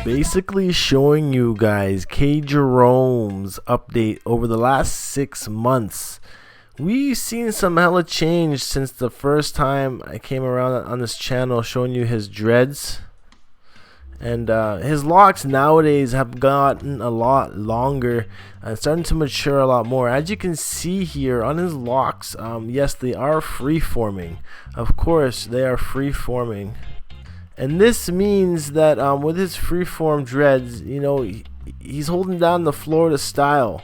Basically showing you guys KJEROME's update over the last 6 months. We've seen some hella change since the first time I came around on this channel showing you his dreads. And his locks nowadays have gotten a lot longer and starting to mature a lot more. As you can see here on his locks, yes, they are free-forming. Of course, they are free-forming. And this means that with his freeform dreads, you know, he's holding down the Florida style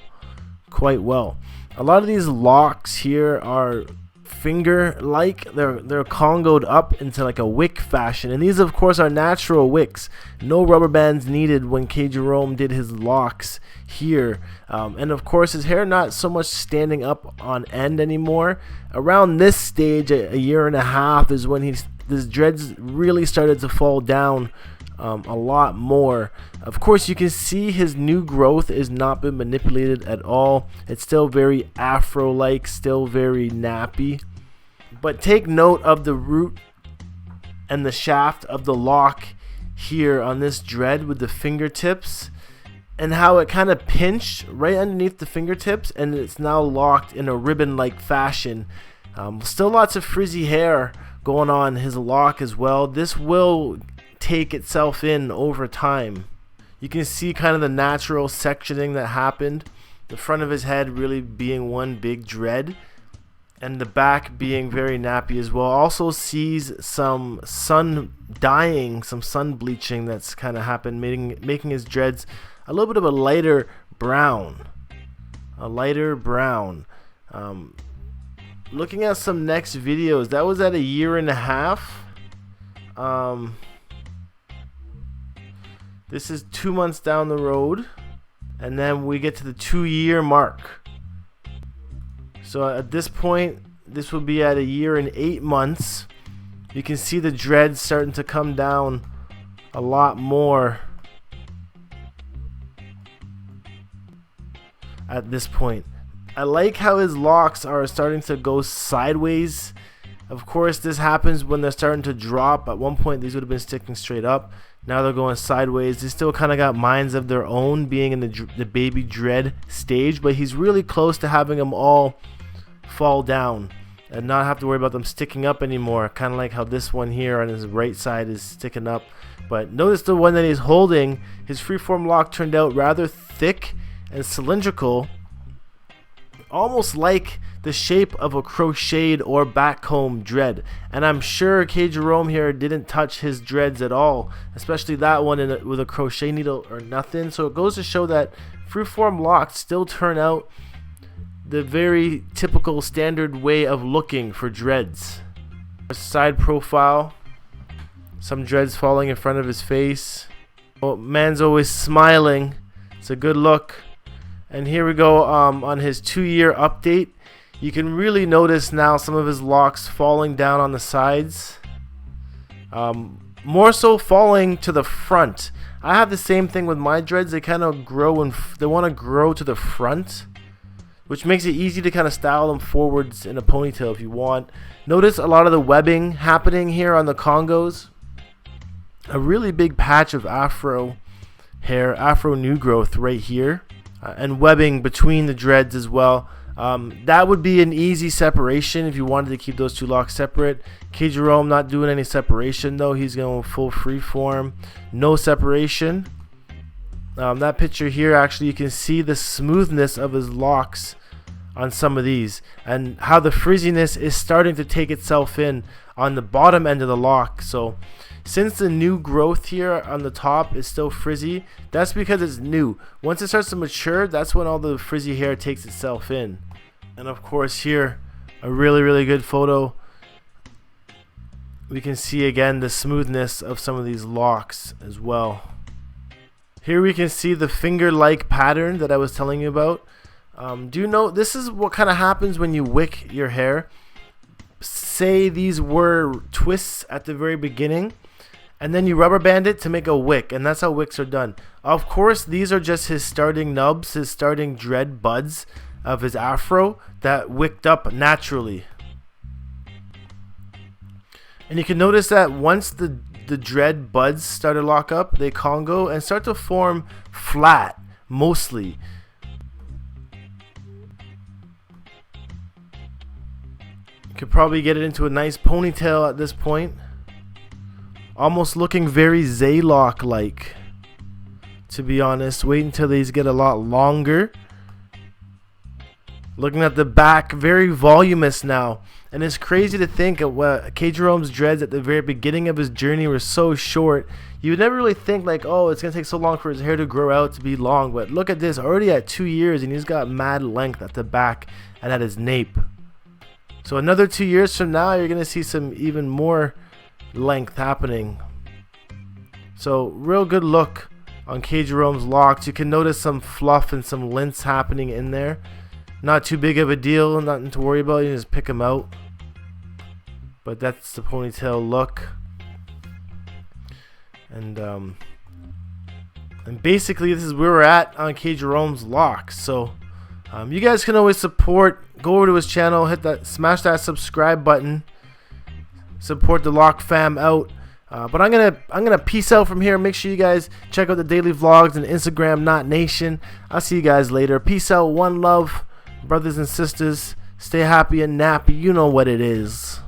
quite well. A lot of these locks here are finger-like. They're congoed up into like a wick fashion, and these of course are natural wicks. No rubber bands needed when KJEROME did his locks here. And of course his hair not so much standing up on end anymore. Around this stage, a year and a half, is when his dreads really started to fall down a lot more. Of course you can see his new growth is not been manipulated at all. It's still very afro like, still very nappy. But take note of the root and the shaft of the lock here on this dread with the fingertips, and how it kind of pinched right underneath the fingertips, and it's now locked in a ribbon like fashion. Still lots of frizzy hair going on his lock as well. This will take itself in over time. You can see kind of the natural sectioning that happened, the front of his head really being one big dread and the back being very nappy as well. Also sees some sun dyeing, some sun bleaching that's kind of happened, making his dreads a little bit of a lighter brown. Looking at some next videos, that was at a year and a half. This is 2 months down the road, and then we get to the 2-year mark. So at this point, this will be at a year and 8 months. You can see the dreads starting to come down a lot more at this point. I like how his locks are starting to go sideways. Of course, this happens when they're starting to drop. At one point, these would have been sticking straight up. Now they're going sideways. They still kind of got minds of their own, being in the baby dread stage, but he's really close to having them all fall down and not have to worry about them sticking up anymore. Kind of like how this one here on his right side is sticking up. But notice the one that he's holding, his freeform lock turned out rather thick and cylindrical, almost like the shape of a crocheted or backcomb dread. And I'm sure KJEROME here didn't touch his dreads at all, especially that one with a crochet needle or nothing. So it goes to show that freeform locks still turn out the very typical standard way of looking for dreads. Side profile, some dreads falling in front of his face. Oh, man's always smiling. It's a good look. And here we go on his 2-year update. You can really notice now some of his locks falling down on the sides. More so falling to the front. I have the same thing with my dreads. They kind of grow and they want to grow to the front, which makes it easy to kind of style them forwards in a ponytail if you want. Notice a lot of the webbing happening here on the Congos. A really big patch of afro hair, afro new growth right here. And webbing between the dreads as well. That would be an easy separation if you wanted to keep those two locks separate. KJEROME not doing any separation though. He's going full freeform, no separation. That picture here, actually you can see the smoothness of his locks on some of these, and how the frizziness is starting to take itself in on the bottom end of the lock. So since the new growth here on the top is still frizzy, that's because it's new. Once it starts to mature, that's when all the frizzy hair takes itself in. And of course here, a really good photo. We can see again the smoothness of some of these locks as well. Here we can see the finger-like pattern that I was telling you about. Do you know, this is what kind of happens when you wick your hair. Say these were twists at the very beginning, and then you rubber band it to make a wick, and that's how wicks are done. Of course, these are just his starting nubs, his starting dread buds of his afro that wicked up naturally. And you can notice that once the dread buds start to lock up, they Congo and start to form flat, mostly. You could probably get it into a nice ponytail at this point. Almost looking very Zaylock-like, to be honest. Wait until these get a lot longer. Looking at the back, very voluminous now. And it's crazy to think of what KJEROME's dreads at the very beginning of his journey were so short. You would never really think like, oh, it's going to take so long for his hair to grow out to be long. But look at this, already at 2 years, and he's got mad length at the back and at his nape. So another 2 years from now, you're going to see some even more length happening. So real good look on KJEROME's locks. You can notice some fluff and some lints happening in there. Not too big of a deal, nothing to worry about. You just pick them out. But that's the ponytail look. And basically this is where we're at on KJEROME's locks. So you guys can always support. Go over to his channel, hit that, smash that subscribe button. Support the Lock fam out. But I'm gonna peace out from here. Make sure you guys check out the daily vlogs and Instagram, Knot Nation. I'll see you guys later. Peace out. One love, brothers and sisters. Stay happy and nappy. You know what it is.